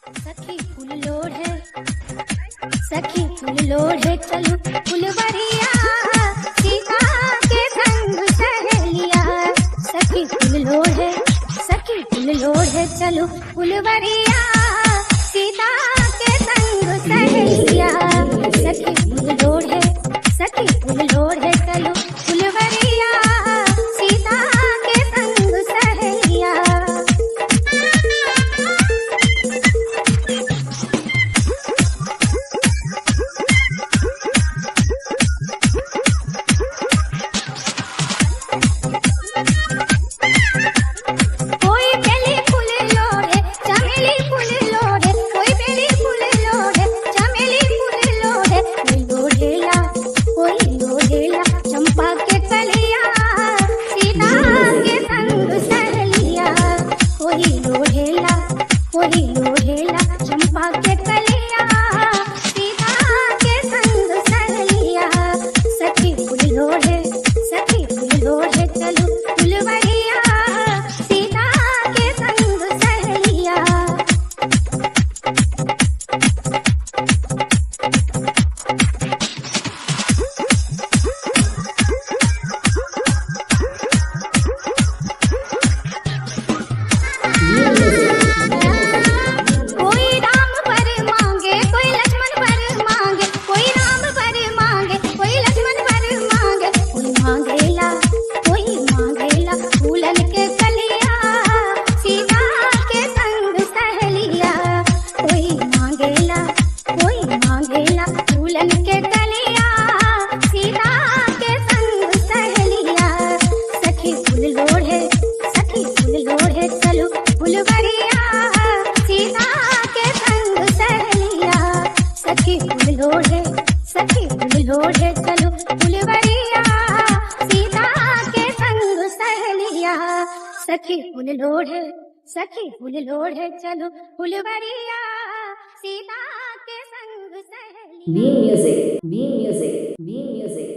सखी फुल लोड है, सखी फुल लोड है, चलो फुलवरिया सीता के संग सहेलिया। सखी फुल लोड है, सखी फुल लोड है, चलो फुलवरिया सीता के संग सहेलिया। सखी फुल लोड है, सखी फुल लोड है, चलो फुलवरिया सीता के संग सहेलिया। कोई बेली फूल लोड़े चमेली फूल लोड़े, कोई बेली फूल लोड़े चमेली फूल लोड़े, कोई लोढ़ेला चंपा के कलिया सीता के संग सहेलिया। कोई लोढ़ेला चंपा के कलिया सीता के संग सहेलिया। सखी फूल लोढ़े, सखी फूल लोढ़े, चलो फुलवरिया सीता के संग सहेलिया। कोई राम पर मांगे, कोई लक्ष्मण पर मांगे, कोई राम पर मांगे, कोई लक्ष्मण पर मांगे, कोई मांगेला फूलन के कलिया सीता के संग सहेलिया। कोई मांगेला फूलन के कलिया सीता के संग सहेलिया। सखी फूल लोढ़े, सखी फूल लोढ़े, चलो फुलवरिया सीता के संग सहेलिया। सखी फूल लोढ़े, सखी फूल लोढ़े, चलो फुलवरिया सीता के संग सहेलिया। सखी फूल लोढ़े, सखी फूल लोढ़े, चलो फुलवरिया सीता के संग सहेलिया। Beam music, beam music, beam music.